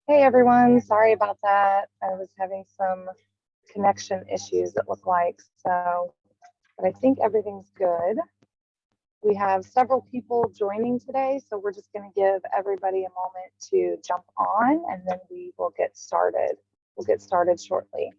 Hey everyone, sorry about that. I was having some connection issues, it looked like. But I think everything's good. We have several people joining today, so we're just going to give everybody a moment to jump on and then we will get started. We'll get started shortly.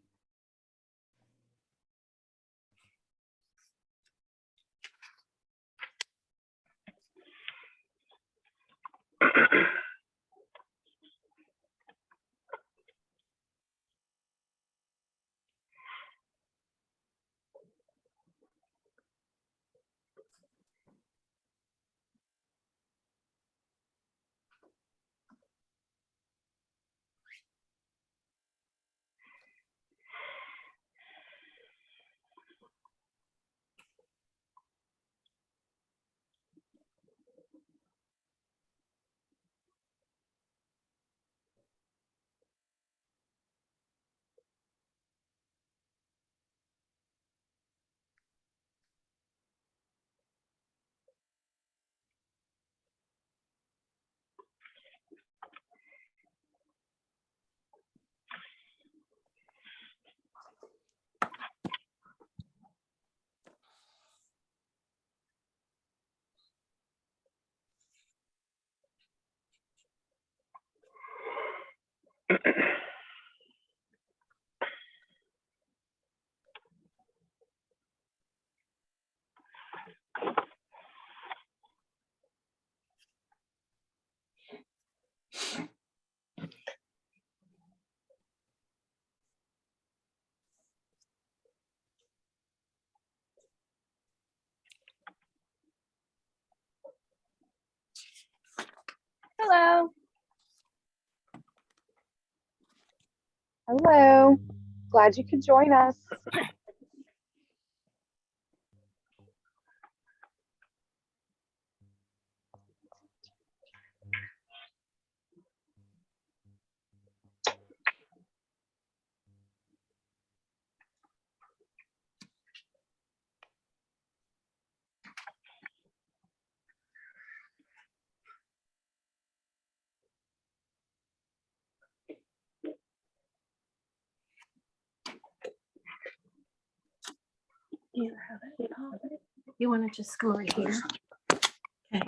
Hello. Hello, glad you could join us. You have it. You want to just come over here? Okay.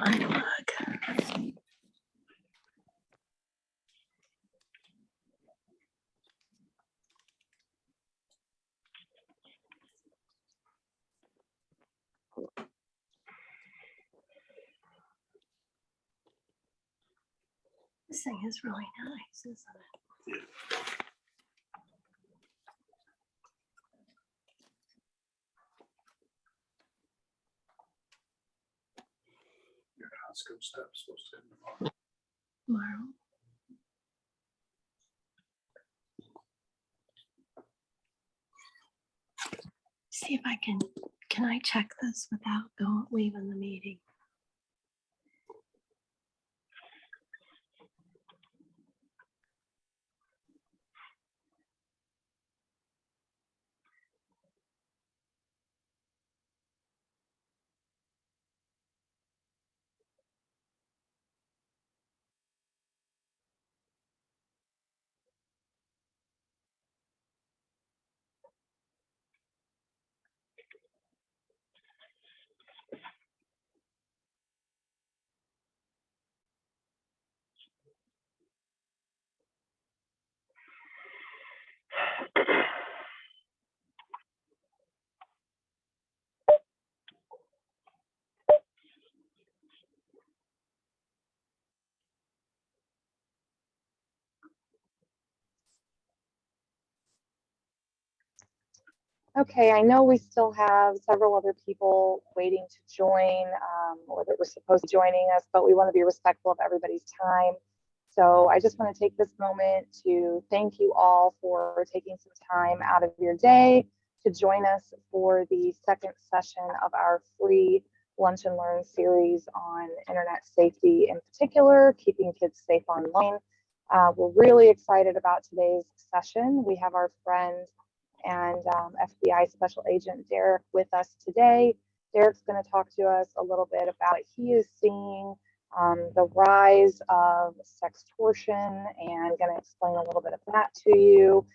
Unplug. This thing is really nice, isn't it? Your Costco stuff's supposed to come Tomorrow. See if I can I check this without leaving the meeting? Okay, I know we still have several other people waiting to join or that were supposed to be joining us, but we want to be respectful of everybody's time. So I just want to take this moment to thank you all for taking some time out of your day to join us for the second session of our free Lunch and Learn series on internet safety, in particular, keeping kids safe online. We're really excited about today's session. We have our friend and FBI Special Agent Derek with us today. Derek's going to talk to us a little bit about what he is seeing, the rise of sextortion, and going to explain a little bit of that to you,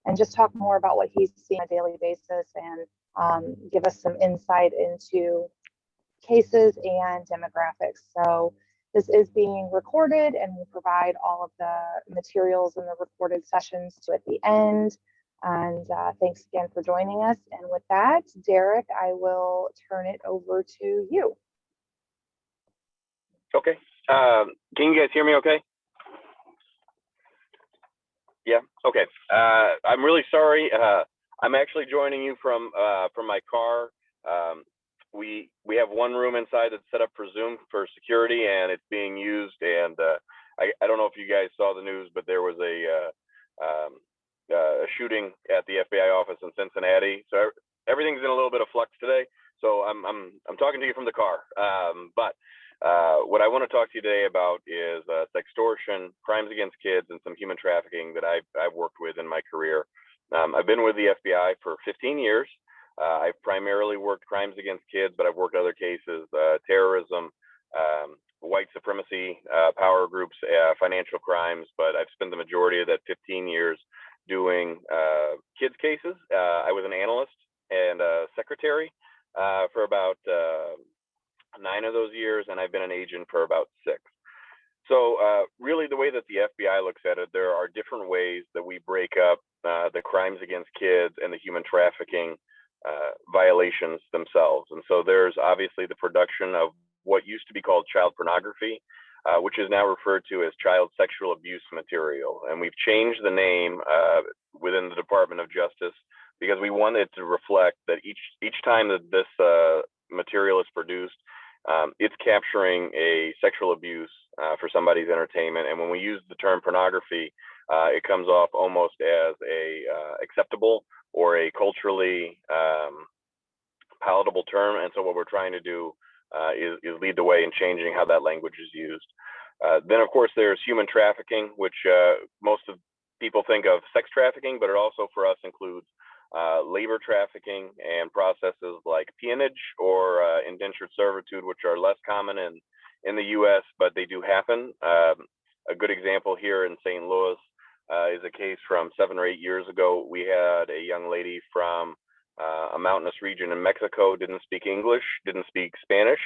and just talk more about what he's seeing on a daily basis, and give us some insight into cases and demographics. So this is being recorded, and we'll provide all of the materials in the recorded sessions at the end. And thanks again for joining us. And with that, Derek, I will turn it over to you. Okay. Can you guys hear me okay? Yeah, okay. I'm really sorry. I'm actually joining you from my car. We have one room inside that's set up for Zoom for security, and it's being used. And I don't know if you guys saw the news, but there was a shooting at the FBI office in Cincinnati. So everything's in a little bit of flux today. So I'm talking to you from the car. But what I want to talk to you today about is sextortion, crimes against kids, and some human trafficking that I've worked with in my career. I've been with the FBI for 15 years. I've primarily worked crimes against kids, but I've worked other cases, terrorism, white supremacy, power groups, financial crimes, but I've spent the majority of that 15 years doing kids cases. I was an analyst and a secretary for about 9 of those years, and I've been an agent for about 6. So really the way that the FBI looks at it, there are different ways that we break up the crimes against kids and the human trafficking violations themselves. And so there's obviously the production of what used to be called child pornography, which is now referred to as child sexual abuse material. And we've changed the name within the Department of Justice because we wanted to reflect that each time that this material is produced, it's capturing a sexual abuse for somebody's entertainment. And when we use the term pornography, it comes off almost as a acceptable or a culturally palatable term. And so what we're trying to do is lead the way in changing how that language is used. Then, of course, there's human trafficking, which most of people think of sex trafficking, but it also for us includes labor trafficking and processes like peonage or indentured servitude, which are less common in the U.S., but they do happen. A good example here in St. Louis is a case from 7 or 8 years ago. We had a young lady from a mountainous region in Mexico, didn't speak English, didn't speak Spanish.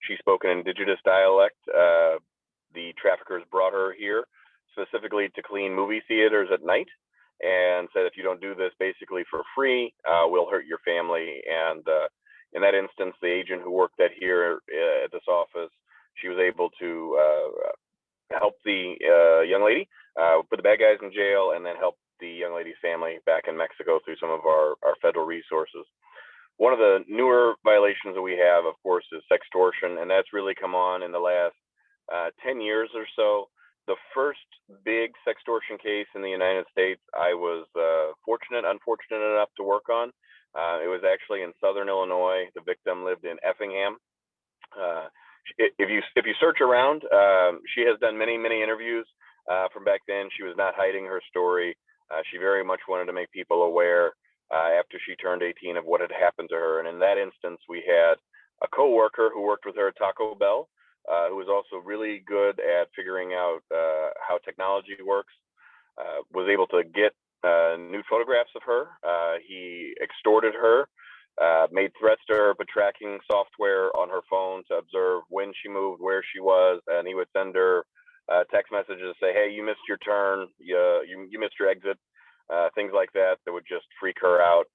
She spoke an indigenous dialect. The traffickers brought her here specifically to clean movie theaters at night and said, if you don't do this basically for free, we'll hurt your family. And in that instance, the agent who worked here at this office, she was able to help the young lady, put the bad guys in jail, and then help the young lady's family back in Mexico through some of our federal resources. One of the newer violations that we have, of course, is sextortion, and that's really come on in the last 10 years or so. The first big sextortion case in the United States, I was unfortunate enough to work on. It was actually in Southern Illinois. The victim lived in Effingham. If you search around, she has done many interviews from back then. She was not hiding her story. She very much wanted to make people aware after she turned 18 of what had happened to her. And in that instance, we had a coworker who worked with her at Taco Bell, who was also really good at figuring out how technology works, was able to get nude photographs of her. He extorted her, made threats to her, put tracking software on her phone to observe when she moved, where she was, and he would send her text messages say, hey, you missed your turn, you missed your exit, things like that would just freak her out.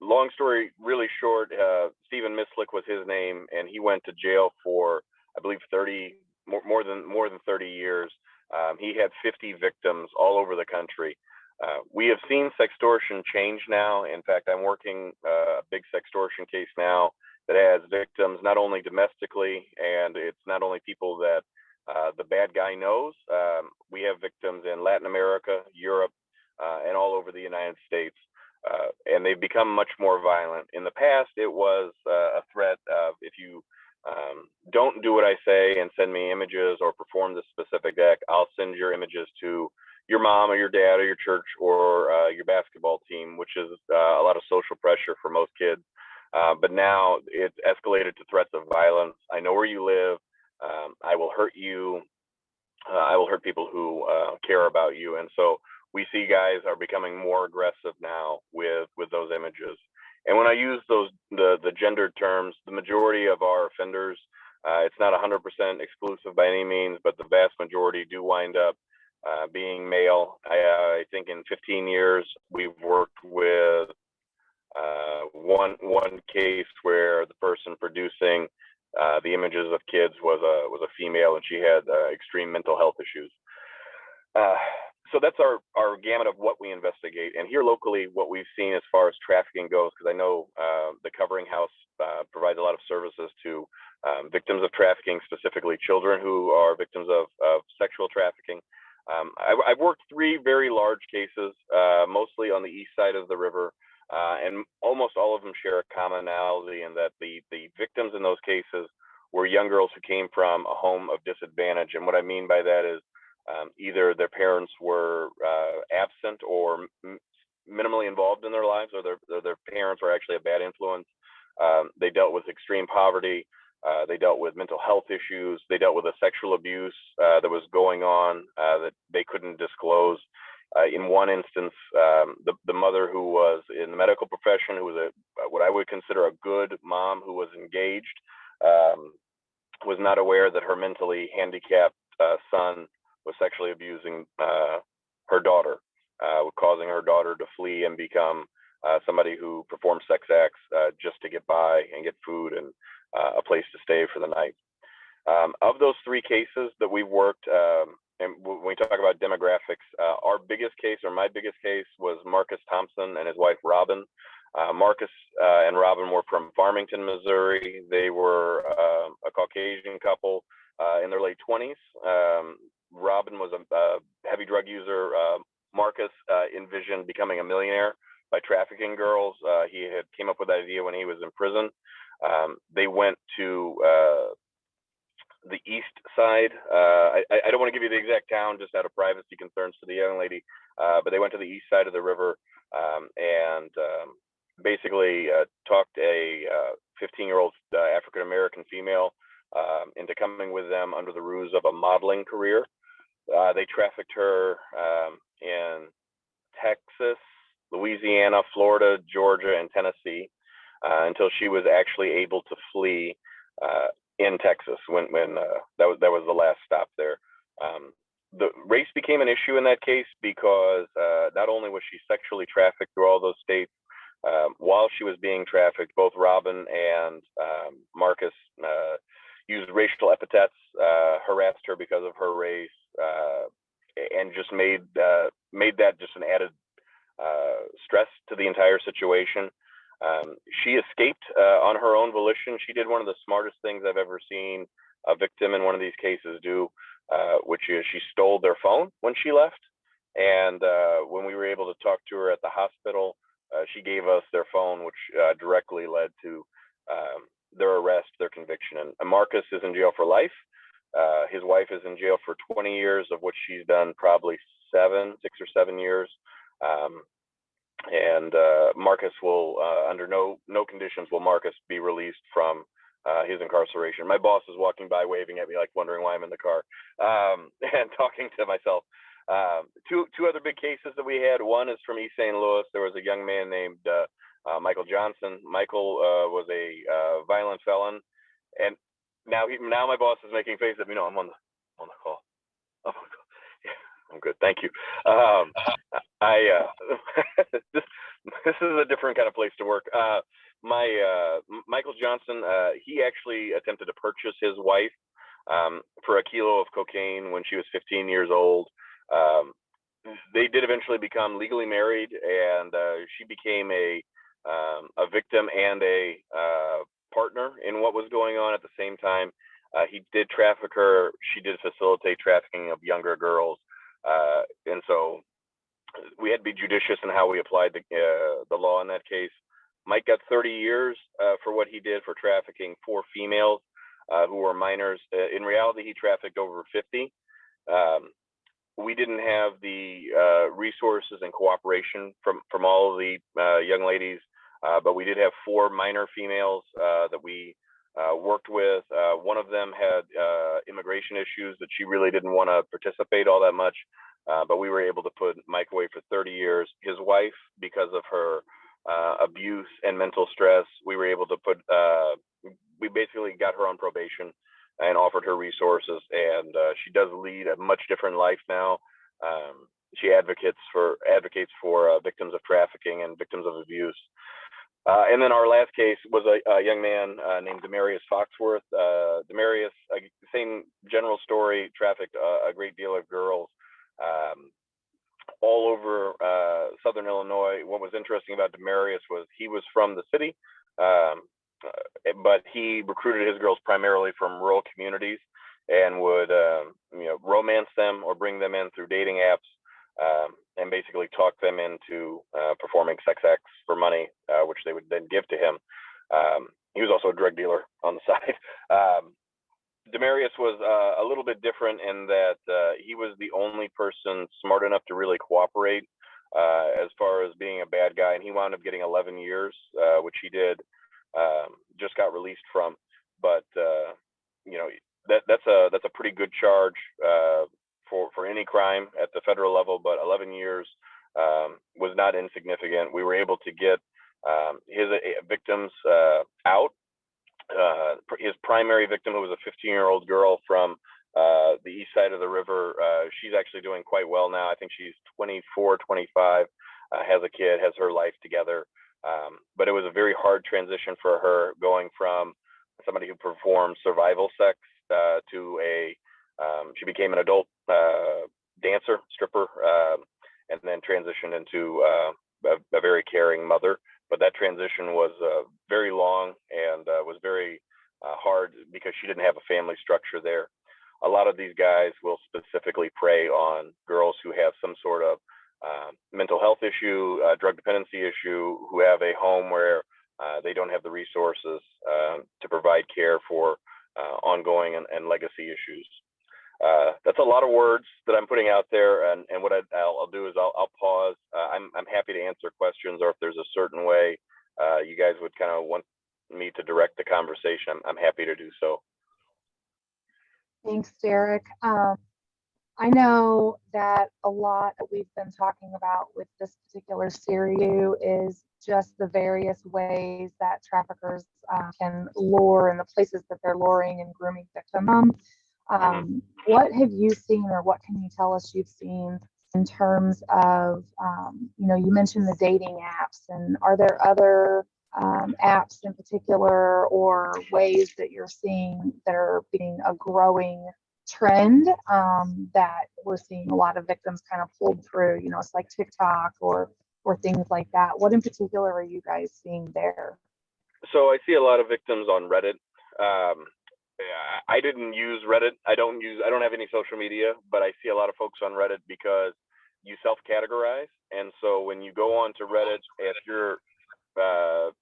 Long story really short, Stephen Mislick was his name, and he went to jail for, I believe, more than 30 years. He had 50 victims all over the country. We have seen sextortion change now. In fact, I'm working a big sextortion case now that has victims not only domestically, and it's not only people that the bad guy knows. We have victims in Latin America, Europe, and all over the United States. And they've become much more violent. In the past, it was a threat of, if you don't do what I say and send me images or perform this specific act, I'll send your images to your mom or your dad or your church or your basketball team, which is a lot of social pressure for most kids. But now it's escalated to threats of violence. I know where you live. I will hurt you. I will hurt people who care about you. And so we see guys are becoming more aggressive now with those images. And when I use the gendered terms, the majority of our offenders, it's not 100% exclusive by any means, but the vast majority do wind up being male. I think in 15 years we've worked with one case where the person producing the images of kids was a female, and she had extreme mental health issues. So that's our gamut of what we investigate. And here locally, what we've seen as far as trafficking goes, because I know the Covering House provides a lot of services to victims of trafficking, specifically children who are victims of sexual trafficking. I've worked 3 very large cases, mostly on the east side of the river, and almost all of them share a commonality in that the victims in those cases were young girls who came from a home of disadvantage. And what I mean by that is either their parents were absent or minimally involved in their lives, or their parents were actually a bad influence. They dealt with extreme poverty. They dealt with mental health issues. They dealt with a sexual abuse that was going on that they couldn't disclose. In one instance, the mother, who was in the medical profession, who was what I would consider a good mom who was engaged, was not aware that her mentally handicapped son was sexually abusing her daughter, causing her daughter to flee and become somebody who performed sex acts just to get by and get food and a place to stay for the night. Of those 3 cases that we've worked, and when we talk about demographics, our biggest case, or my biggest case, was Marcus Thompson and his wife Robin. Marcus and Robin were from Farmington, Missouri. They were a Caucasian couple in their late 20s. Robin was a heavy drug user. Marcus envisioned becoming a millionaire by trafficking girls. He had came up with the idea when he was in prison. They went to the east side. I don't want to give you the exact town just out of privacy concerns to the young lady, but they went to the east side of the river and basically talked a 15-year-old African-American female into coming with them under the ruse of a modeling career. They trafficked her in Texas, Louisiana, Florida, Georgia, and Tennessee until she was actually able to flee in Texas when that was the last stop there. The race became an issue in that case because not only was she sexually trafficked through all those states, while she was being trafficked, both Robin and Marcus used racial epithets, harassed her because of her race, and just made that just an added stress to the entire situation. She escaped on her own volition. She did one of the smartest things I've ever seen a victim in one of these cases do, which is she stole their phone when she left. And when we were able to talk to her at the hospital, she gave us their phone, which directly led to their arrest, their conviction. And Marcus is in jail for life. His wife is in jail for 20 years, of which she's done probably 6 or 7 years. And Marcus will, under no conditions will Marcus be released from his incarceration. My boss is walking by waving at me, like wondering why I'm in the car, and talking to myself. Two other big cases that we had. One is from East St. Louis. There was a young man named Michael Johnson. Michael was a violent felon, and now my boss is making faces at me. No, I'm on the call. Oh, yeah, I'm good, thank you. This is a different kind of place to work. Michael Johnson, he actually attempted to purchase his wife for a kilo of cocaine when she was 15 years old. They did eventually become legally married, and she became a victim and a partner in what was going on at the same time. He did traffic her. She did facilitate trafficking of younger girls, and so we had to be judicious in how we applied the law in that case. Mike got 30 years for what he did for trafficking 4 females who were minors. In reality, he trafficked over 50. We didn't have the resources and cooperation from all of the young ladies but we did have 4 minor females that we worked with. One of them had immigration issues that she really didn't want to participate all that much, but we were able to put Mike away for 30 years. His wife, because of her abuse and mental stress, we were able to we basically got her on probation and offered her resources, and she does lead a much different life now. She advocates for victims of trafficking and victims of abuse. And then our last case was a young man named Demarius Foxworth. Demarius, same general story, trafficked a great deal of girls all over Southern Illinois. What was interesting about Demarius was he was from the city, but he recruited his girls primarily from rural communities and would romance them or bring them in through dating apps. And basically talk them into performing sex acts for money, which they would then give to him. He was also a drug dealer on the side. Demarius was a little bit different in that he was the only person smart enough to really cooperate as far as being a bad guy, and he wound up getting 11 years, which he did, just got released from. But that's a pretty good charge for any crime at the federal level, but 11 years was not insignificant. We were able to get his victims out. His primary victim, who was a 15-year-old girl from the east side of the river, she's actually doing quite well now. I think she's 24, 25, has a kid, has her life together. But it was a very hard transition for her, going from somebody who performed survival sex to she became an adult dancer, stripper, and then transitioned into a very caring mother. But that transition was very long and was very hard because she didn't have a family structure there. A lot of these guys will specifically prey on girls who have some sort of mental health issue, drug dependency issue, who have a home where they don't have the resources to provide care for ongoing and legacy issues. That's a lot of words that I'm putting out there, and what I'll do is I'll pause. I'm happy to answer questions, or if there's a certain way you guys would kind of want me to direct the conversation, I'm happy to do so. Thanks, Derek. I know that a lot that we've been talking about with this particular series is just the various ways that traffickers can lure, and the places that they're luring and grooming victims. What have you seen, or what can you tell us you've seen in terms of, you mentioned the dating apps, and are there other apps in particular or ways that you're seeing that are being a growing trend that we're seeing a lot of victims kind of pulled through? It's like TikTok or things like that. What in particular are you guys seeing there? So I see a lot of victims on Reddit. I didn't use Reddit. I don't have any social media, but I see a lot of folks on Reddit because you self-categorize. And so when you go on to Reddit,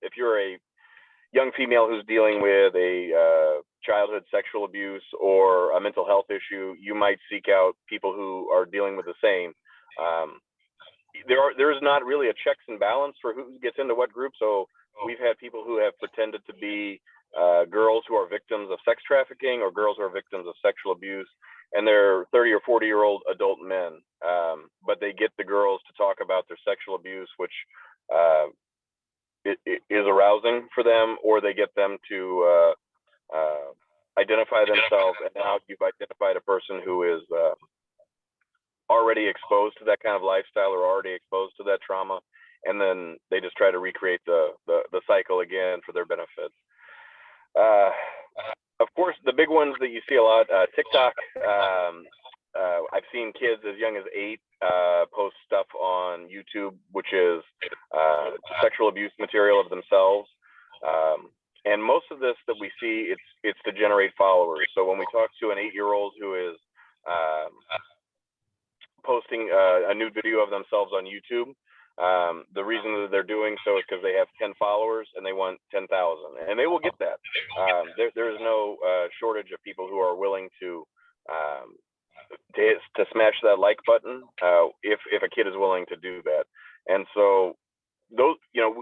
if you're a young female who's dealing with a childhood sexual abuse or a mental health issue, you might seek out people who are dealing with the same. There's not really a checks and balance for who gets into what group. So we've had people who have pretended to be girls who are victims of sex trafficking or girls who are victims of sexual abuse, and they're 30 or 40-year-old adult men, but they get the girls to talk about their sexual abuse, which it is arousing for them, or they get them to identify themselves, and now you've identified a person who is already exposed to that kind of lifestyle or already exposed to that trauma, and then they just try to recreate the cycle again for their benefit. Of course, the big ones that you see a lot, TikTok. I've seen kids as young as 8 post stuff on YouTube, which is sexual abuse material of themselves. And most of this that we see, it's to generate followers. So when we talk to an 8-year-old who is posting a nude video of themselves on YouTube, the reason that they're doing so is because they have 10 followers and they want 10,000, and they will get that. There is no shortage of people who are willing to smash that like button if a kid is willing to do that. And so those,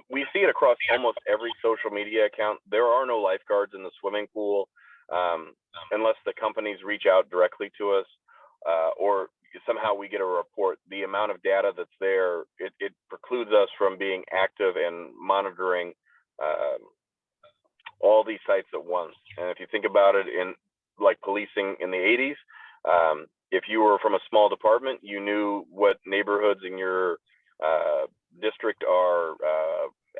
we see it across almost every social media account. There are no lifeguards in the swimming pool unless the companies reach out directly to us or somehow we get a report. The amount of data that's there, it precludes us from being active and monitoring all these sites at once. And if you think about it in like policing in the 80s, if you were from a small department, you knew what neighborhoods in your district are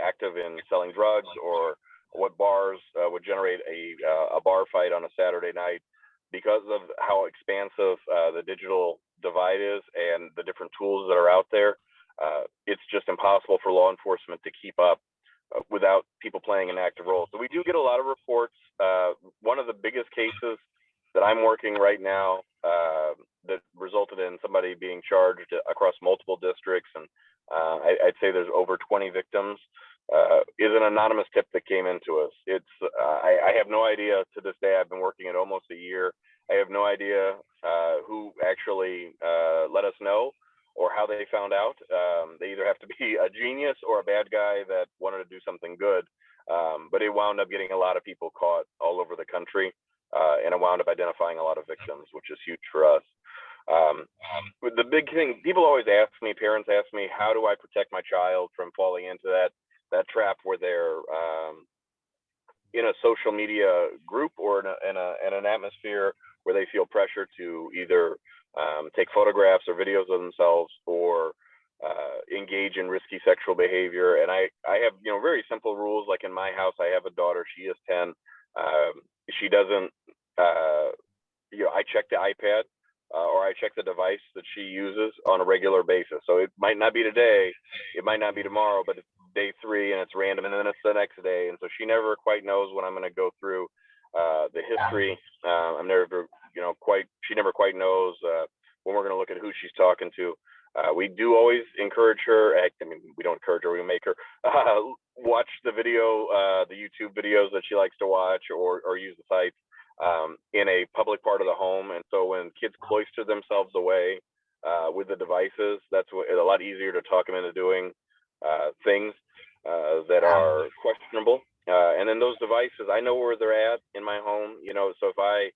active in selling drugs, or what bars would generate a bar fight on a Saturday night. Because of how expansive the digital divide is and the different tools that are out there, it's just impossible for law enforcement to keep up without people playing an active role. So we do get a lot of reports. One of the biggest cases that I'm working right now that resulted in somebody being charged across multiple districts, and I'd say there's over 20 victims, is an anonymous tip that came into us. I have no idea to this day. I've been working it almost a year. I have no idea who actually let us know or how they found out. They either have to be a genius or a bad guy that wanted to do something good. But it wound up getting a lot of people caught all over the country, and it wound up identifying a lot of victims, which is huge for us. The big thing, people always ask me, parents ask me, how do I protect my child from falling into that trap where they're in a social media group or in an atmosphere where they feel pressure to either take photographs or videos of themselves or engage in risky sexual behavior. And I have, very simple rules. Like in my house, I have a daughter, she is 10. She doesn't, I check the iPad or I check the device that she uses on a regular basis. So it might not be today, it might not be tomorrow, but it's day 3 and it's random, and then it's the next day. And so she never quite knows when I'm going to go through the history. I'm never, she never quite knows when we're going to look at who she's talking to. We do always encourage her. We don't encourage her, we make her watch the video, the YouTube videos that she likes to watch, or use the sites in a public part of the home. And so when kids cloister themselves away with the devices, that's a lot easier to talk them into doing things that are questionable. And then those devices, I know where they're at in my home. So if I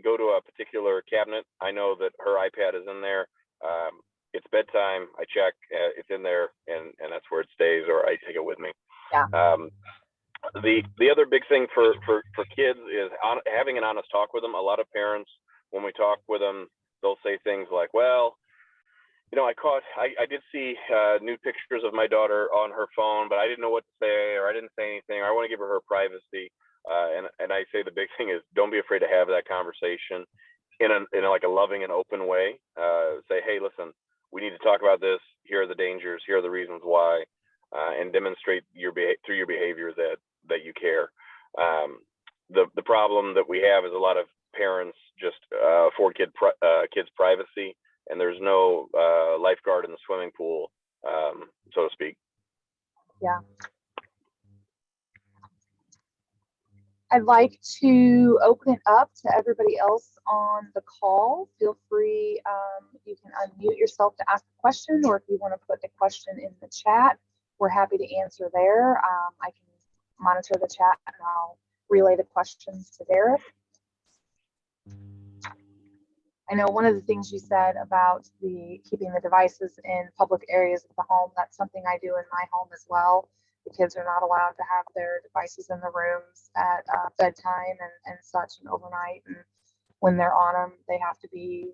go to a particular cabinet, I know that her iPad is in there. It's bedtime, I check, it's in there, and that's where it stays, or I take it with me. Yeah. The other big thing for kids is having an honest talk with them. A lot of parents, when we talk with them, they'll say things like, well, I did see nude pictures of my daughter on her phone, but I didn't know what to say, or I didn't say anything, or I want to give her privacy. And I say the big thing is, don't be afraid to have that conversation in a loving and open way. Say, hey, listen, we need to talk about this. Here are the dangers. Here are the reasons why, and demonstrate through your behavior that you care. The problem that we have is a lot of parents just afford kids privacy, and there's no lifeguard in the swimming pool, so to speak. Yeah. I'd like to open it up to everybody else on the call. Feel free, you can unmute yourself to ask a question, or if you want to put the question in the chat, we're happy to answer there. I can monitor the chat and I'll relay the questions to Derek. I know one of the things you said about keeping the devices in public areas of the home, that's something I do in my home as well. The kids are not allowed to have their devices in the rooms at bedtime and such, and overnight. And when they're on them, they have to be,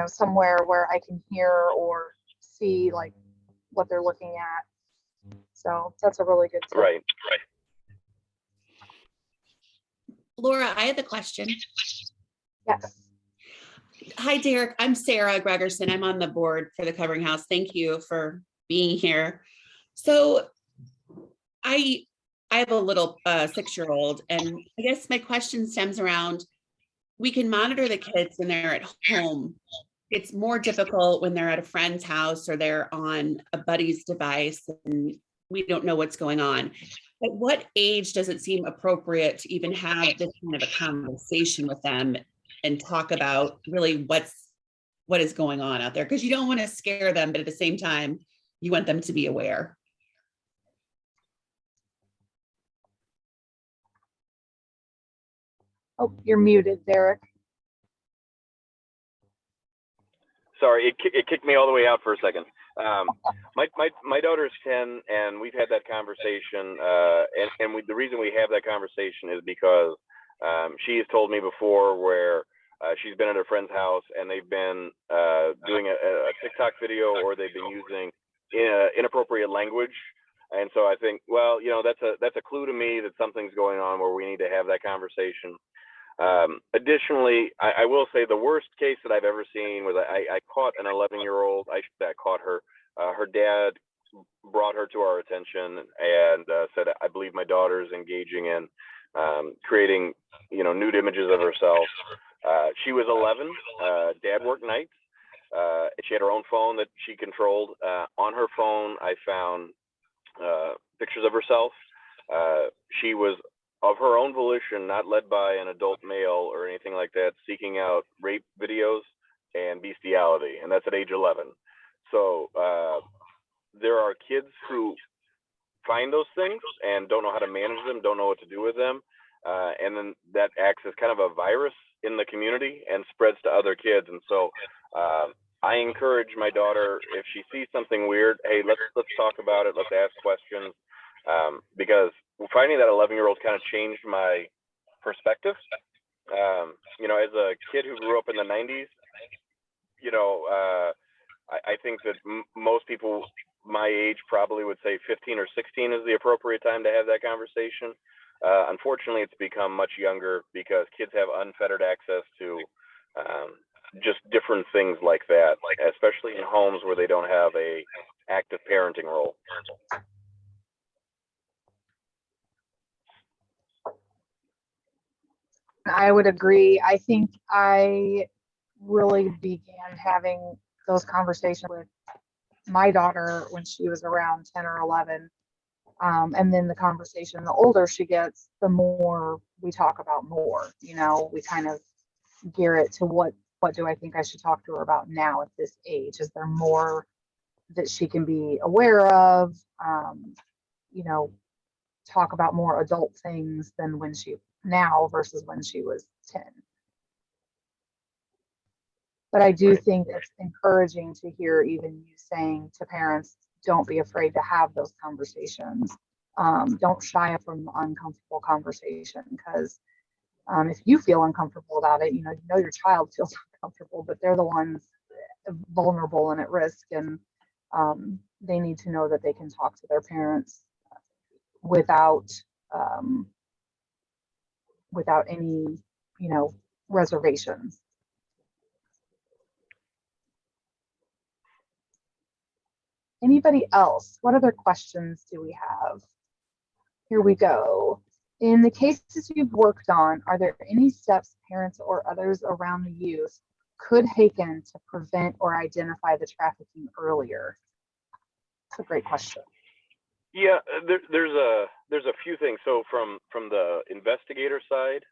somewhere where I can hear or see like what they're looking at. So that's a really good tip. Right. Laura, I have a question. Yes. Hi, Derek. I'm Sarah Gregerson. I'm on the board for the Covering House. Thank you for being here. So I have a little 6-year-old, and I guess my question stems around, we can monitor the kids when they're at home. It's more difficult when they're at a friend's house or they're on a buddy's device and we don't know what's going on. At what age does it seem appropriate to even have this kind of a conversation with them and talk about really what is going on out there? Because you don't want to scare them, but at the same time, you want them to be aware. Oh, you're muted, Derek. Sorry, it kicked me all the way out for a second. My daughter's 10, and we've had that conversation. The reason we have that conversation is because she has told me before where she's been at her friend's house and they've been doing a TikTok video, or they've been using inappropriate language. And so I think, well, that's a clue to me that something's going on where we need to have that conversation. Additionally, I will say the worst case that I've ever seen was I caught an 11-year-old. I caught her. Her dad brought her to our attention and said, I believe my daughter is engaging in creating, nude images of herself. She was 11. Dad worked nights. She had her own phone that she controlled. On her phone, I found pictures of herself. She was of her own volition, not led by an adult male or anything like that, seeking out rape videos and bestiality, and that's at age 11. So there are kids who find those things and don't know how to manage them, don't know what to do with them, and then that acts as kind of a virus in the community and spreads to other kids. And so I encourage my daughter, if she sees something weird, hey, let's talk about it, let's ask questions, because finding that 11-year-old kind of changed my perspective. As a kid who grew up in the 90s, I think that most people my age probably would say 15 or 16 is the appropriate time to have that conversation. Unfortunately, it's become much younger because kids have unfettered access to just different things like that, especially in homes where they don't have a active parenting role. I would agree. I think I really began having those conversations with my daughter when she was around 10 or 11. And then the conversation, the older she gets, the more we talk about more, we kind of gear it to what do I think I should talk to her about now at this age? Is there more that she can be aware of? Talk about more adult things than when she now versus when she was 10. But I do think it's encouraging to hear even you saying to parents, don't be afraid to have those conversations. Don't shy from the uncomfortable conversation, because if you feel uncomfortable about it, your child feels uncomfortable, but they're the ones vulnerable and at risk, and they need to know that they can talk to their parents without any, reservations. Anybody else? What other questions do we have? Here we go. In the cases you've worked on, are there any steps parents or others around the youth could take in to prevent or identify the trafficking earlier? That's a great question. Yeah, there's a few things. So from the investigator side,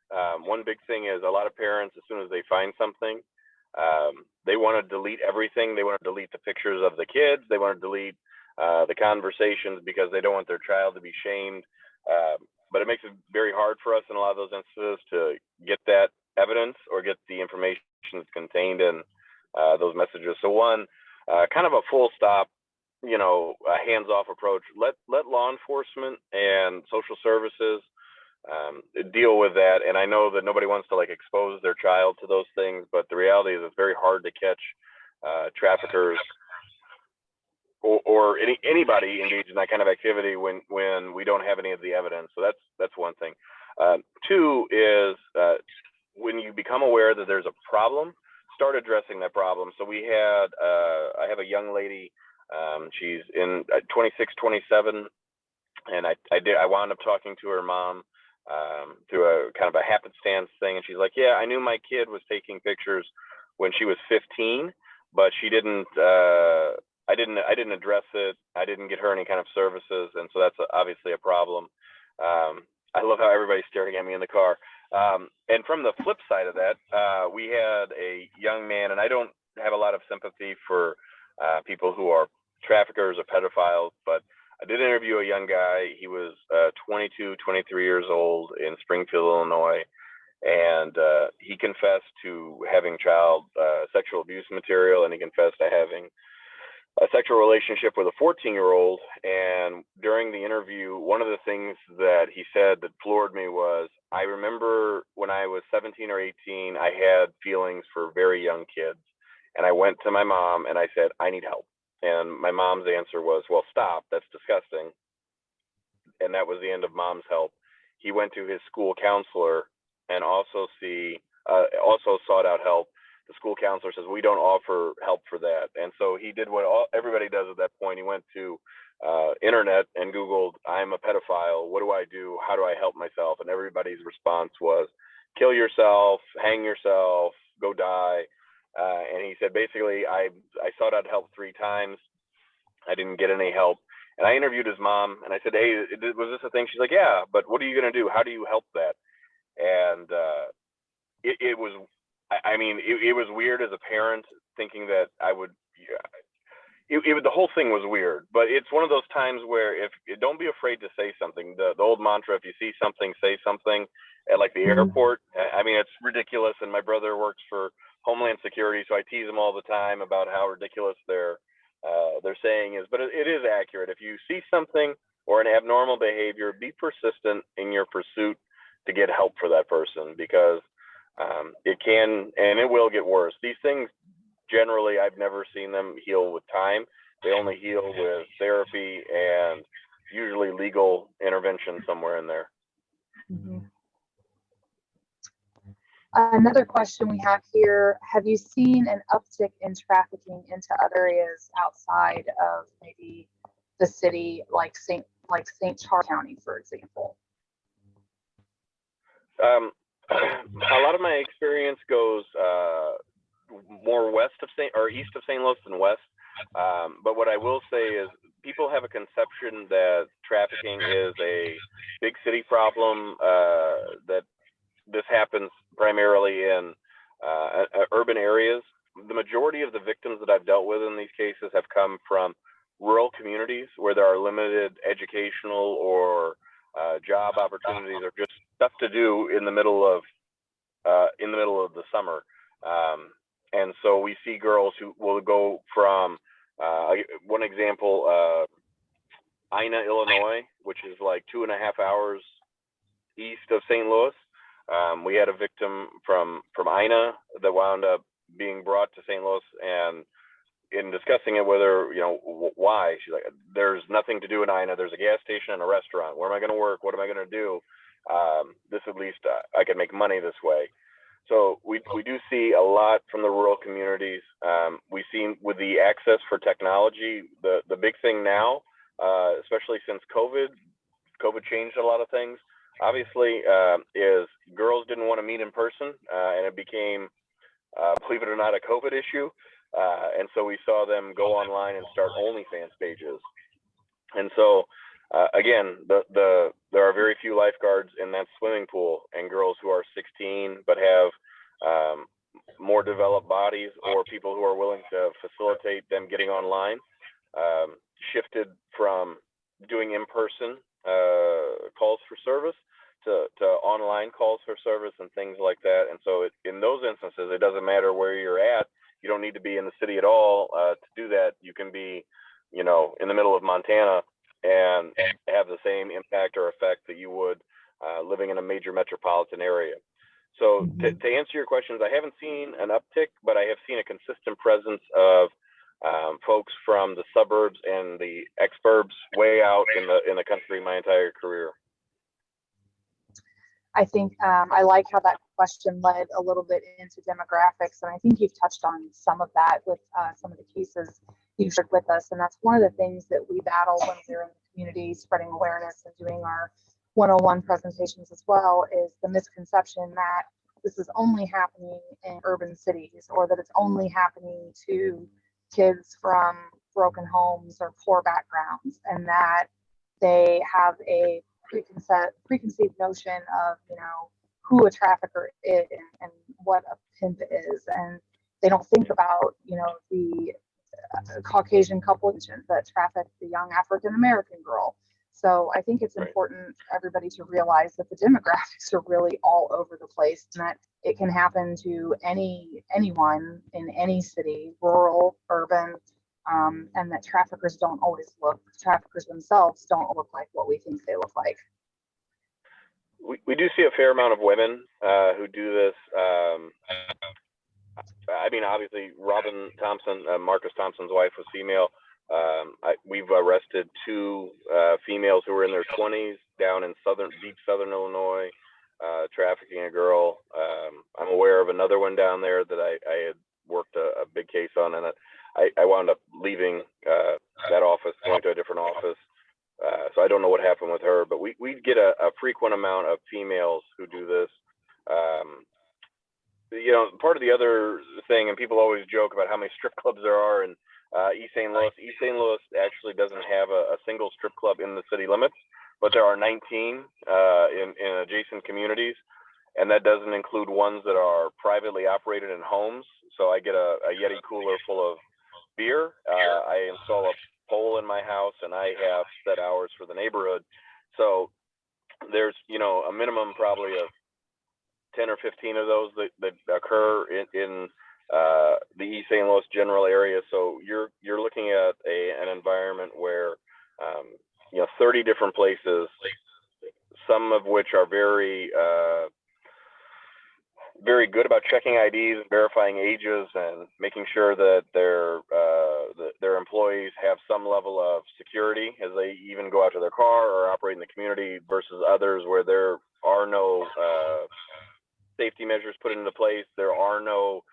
one big thing is a lot of parents, as soon as they find something, they want to delete everything. They want to delete the pictures of the kids. They want to delete the conversations because they don't want their child to be shamed. But it makes it very hard for us in a lot of those instances to get that evidence or get the information that's contained in those messages. So one, kind of a full stop, a hands-off approach. Let law enforcement and social services deal with that. And I know that nobody wants to expose their child to those things, but the reality is it's very hard to catch traffickers or anybody engaged in that kind of activity when we don't have any of the evidence. So that's one thing. Two is when you become aware that there's a problem, start addressing that problem. So I have a young lady. She's in 26, 27, and I wound up talking to her mom through a kind of a happenstance thing, and she's like, "Yeah, I knew my kid was taking pictures when she was 15, but she didn't. I didn't address it. I didn't get her any kind of services, and so that's obviously a problem." I love how everybody's staring at me in the car. And from the flip side of that, we had a young man, and I don't have a lot of sympathy for people who are traffickers or pedophiles, but I did interview a young guy. He was 22, 23 years old in Springfield, Illinois. and he confessed to having child sexual abuse material, and he confessed to having a sexual relationship with a 14-year-old. And during the interview, one of the things that he said that floored me was, I remember when I was 17 or 18, I had feelings for very young kids. And I went to my mom and I said, I need help. And my mom's answer was, well, stop, that's disgusting. And that was the end of mom's help. He went to his school counselor and also sought out help. The school counselor says, we don't offer help for that. And so he did what everybody does at that point. He went to internet and Googled, I'm a pedophile. What do I do? How do I help myself? And everybody's response was, kill yourself, hang yourself, go die. And he said, basically, I sought out help 3 times. I didn't get any help. And I interviewed his mom and I said, hey, was this a thing? She's like, yeah, but what are you going to do? How do you help that? And it was, I mean, it was weird as a parent thinking that I would, the whole thing was weird, but it's one of those times where don't be afraid to say something. The old mantra, if you see something, say something, at like the airport. I mean, it's ridiculous. And my brother works for Homeland Security, so I tease him all the time about how ridiculous their saying is, but it is accurate. If you see something or an abnormal behavior, be persistent in your pursuit to get help for that person, because it can and it will get worse. These things, generally, I've never seen them heal with time. They only heal with therapy and usually legal intervention somewhere in there. Mhm. Another question we have here, have you seen an uptick in trafficking into other areas outside of maybe the city, like St. Charles County, for example? A lot of my experience goes more west of east of St. Louis than west. But what I will say is people have a conception that trafficking is a big city problem, that this happens primarily in urban areas. The majority of the victims that I've dealt with in these cases have come from rural communities where there are limited educational or job opportunities or just stuff to do in the middle of the summer. And so we see girls who will go from one example, Ina, Illinois, which is like 2.5 hours east of St. Louis. We had a victim from Ina that wound up being brought to St. Louis, and in discussing it with her, why, she's like, there's nothing to do in Ina. There's a gas station and a restaurant. Where am I going to work? What am I going to do? This at least I can make money this way. So we do see a lot from the rural communities. We've seen with the access for technology, the big thing now, especially since COVID changed a lot of things. Obviously, is girls didn't want to meet in person, and it became, believe it or not, a COVID issue. And so we saw them go online and start OnlyFans pages. And so, again, there are very few lifeguards in that swimming pool, and girls who are 16 but have more developed bodies, or people who are willing to facilitate them getting online, shifted from doing in-person calls for service to online calls for service and things like that. And so in those instances, it doesn't matter where you're at. You don't need to be in the city at all to do that. You can be, in the middle of Montana and have the same impact or effect that you would living in a major metropolitan area. So to answer your questions, I haven't seen an uptick, but I have seen a consistent presence of folks from the suburbs and the exurbs way out in the country my entire career. I think I like how that question led a little bit into demographics, and I think you've touched on some of that with some of the cases you've shared with us, and that's one of the things that we battle when we're in the community, spreading awareness and doing our 101 presentations as well, is the misconception that this is only happening in urban cities, or that it's only happening to kids from broken homes or poor backgrounds, and that they have a preconceived notion of who a trafficker is and what a pimp is, and they don't think about the Caucasian couple that trafficked the young African American girl, So I think it's Right. important for everybody to realize that the demographics are really all over the place, and that it can happen to anyone in any city, rural, urban, and that traffickers don't always look. Traffickers themselves don't look like what we think they look like. We do see a fair amount of women who do this. I mean, obviously, Robin Thompson, Marcus Thompson's wife, was female. We've arrested 2 females who were in their 20s down in deep southern Illinois, trafficking a girl. I'm aware of another one down there that I had worked a big case on, and I wound up leaving that office, going to a different office. So I don't know what happened with her, but we get a frequent amount of females who do this. You know, part of the other thing, and people always joke about how many strip clubs there are in East St. Louis. East St. Louis actually doesn't have a single strip club in the city limits, but there are 19 in adjacent communities, and that doesn't include ones that are privately operated in homes. So I get a Yeti cooler full of beer. I install a pole in my house, and I have set hours for the neighborhood. So there's, you know, a minimum probably of 10 or 15 of those that occur in the East St. Louis general area. So you're looking at an environment where you know, 30 different places, some of which are very very good about checking IDs, verifying ages, and making sure that their employees have some level of security as they even go out to their car or operate in the community, versus others where there are no safety measures put into place. There are no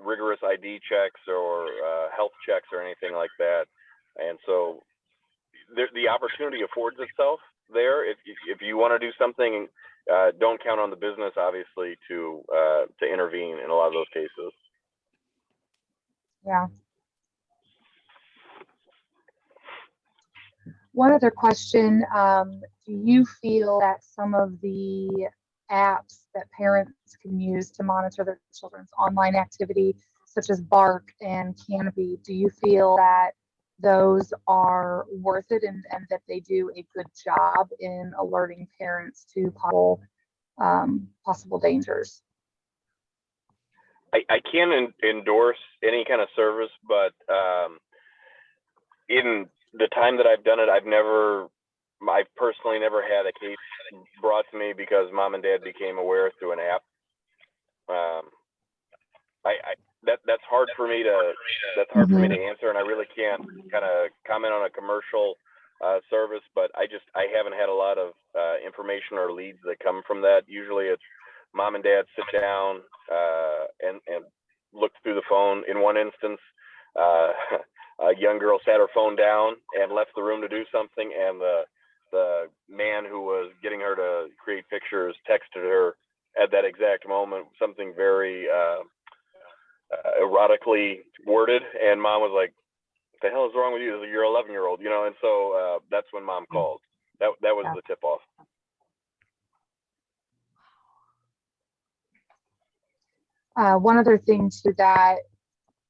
rigorous ID checks or health checks or anything like that. And so the opportunity affords itself there. If you want to do something, don't count on the business, obviously, to intervene in a lot of those cases. Yeah. One other question, do you feel that some of the apps that parents can use to monitor their children's online activity, such as Bark and Canopy, do you feel that those are worth it, and that they do a good job in alerting parents to possible dangers? I can't endorse any kind of service, but in the time that I've done it, I've personally never had a case brought to me because mom and dad became aware through an app. That's hard for me to answer, and I really can't kind of comment on a commercial service. But I haven't had a lot of information or leads that come from that. Usually, it's mom and dad sit down and look through the phone. In one instance, a young girl sat her phone down and left the room to do something, and the man who was getting her to create pictures texted her at that exact moment something very erotically worded, and mom was like, "What the hell is wrong with you? You're 11-year-old," you know. And so that's when mom called. That was the tip off. One other thing too that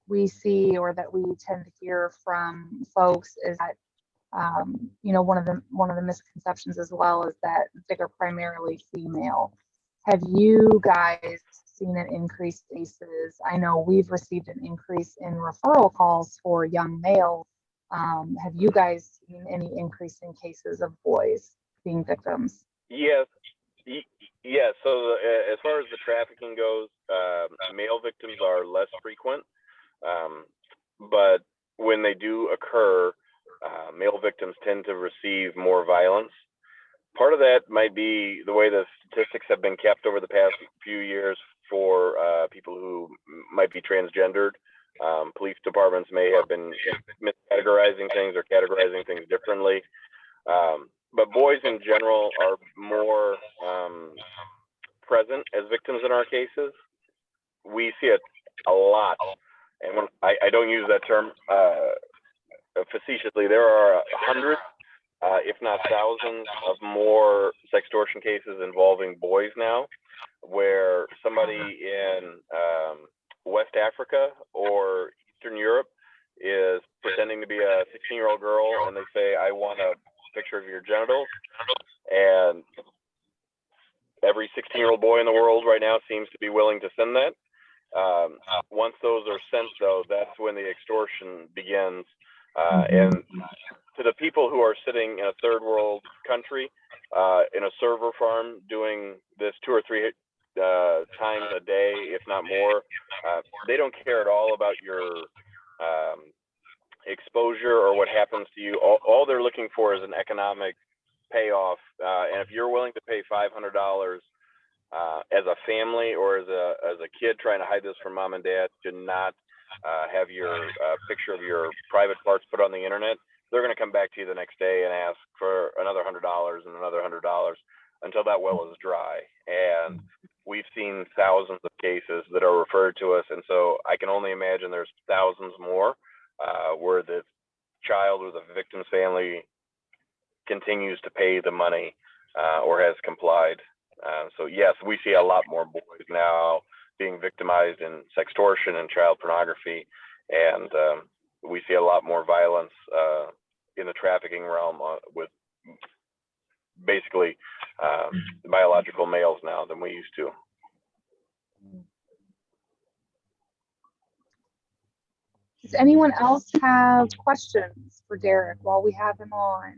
we see, or that we tend to hear from folks, is that you know, one of the misconceptions as well is that they're primarily female. Have you guys seen an increase in cases? I know we've received an increase in referral calls for young male. Have you guys seen any increase in cases of boys being victims? Yes. Yeah. So as far as the trafficking goes, male victims are less frequent, but when they do occur, male victims tend to receive more violence. Part of that might be the way the statistics have been kept over the past few years for people who might be transgendered. Police departments may have been miscategorizing things or categorizing things differently. But boys in general are more present as victims in our cases. We see it a lot. And when I don't use that term facetiously, there are hundreds, if not thousands, of more sextortion cases involving boys now, where somebody in West Africa or Eastern Europe is pretending to be a 16-year-old girl, and they say, "I want to picture of your genitals. And every 16-year-old boy in the world right now seems to be willing to send that. Once those are sent, though, that's when the extortion begins. And to the people who are sitting in a third world country, in a server farm doing this 2 or 3 times a day, if not more, they don't care at all about your exposure or what happens to you. All they're looking for is an economic payoff. And if you're willing to pay $500 as a family or as a kid trying to hide this from mom and dad, to not have your picture of your private parts put on the internet, they're going to come back to you the next day and ask for another $100 and another $100 until that well is dry. And we've seen thousands of cases that are referred to us, and so I can only imagine there's thousands more where the child or the victim's family continues to pay the money or has complied. So yes, we see a lot more boys now being victimized in sextortion and child pornography, and we see a lot more violence in the trafficking realm with basically biological males now than we used to. Does anyone else have questions for Derek while we have him on?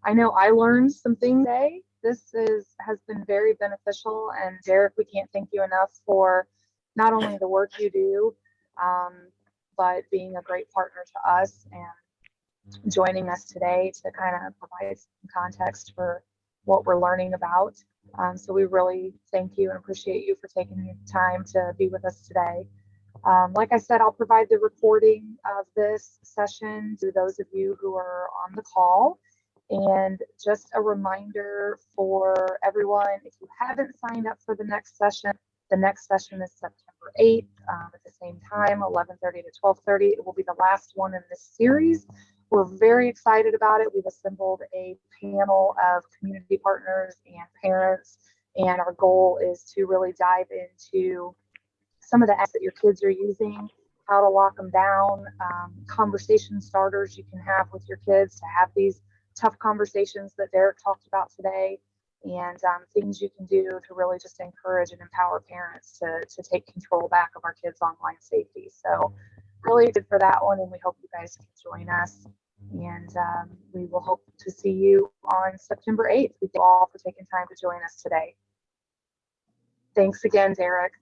I know I learned some things today. This has been very beneficial, and Derek, we can't thank you enough for not only the work you do, but being a great partner to us and joining us today to kind of provide some context for what we're learning about. So we really thank you and appreciate you for taking the time to be with us today. Like I said, I'll provide the recording of this session to those of you who are on the call. And just a reminder for everyone, if you haven't signed up for the next session is September 8th at the same time, 11:30 to 12:30. It will be the last one in this series. We're very excited about it. We've assembled a panel of community partners and parents, and our goal is to really dive into some of the apps that your kids are using, how to lock them down, conversation starters you can have with your kids to have these tough conversations that Derek talked about today, and things you can do to really just encourage and empower parents to take control back of our kids' online safety. So really good for that one, and we hope you guys can join us. And we will hope to see you on September 8th. Thank you all for taking time to join us today. Thanks again, Derek.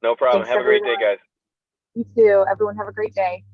No problem. Thanks, have a great day, guys. You too. Everyone have a great day.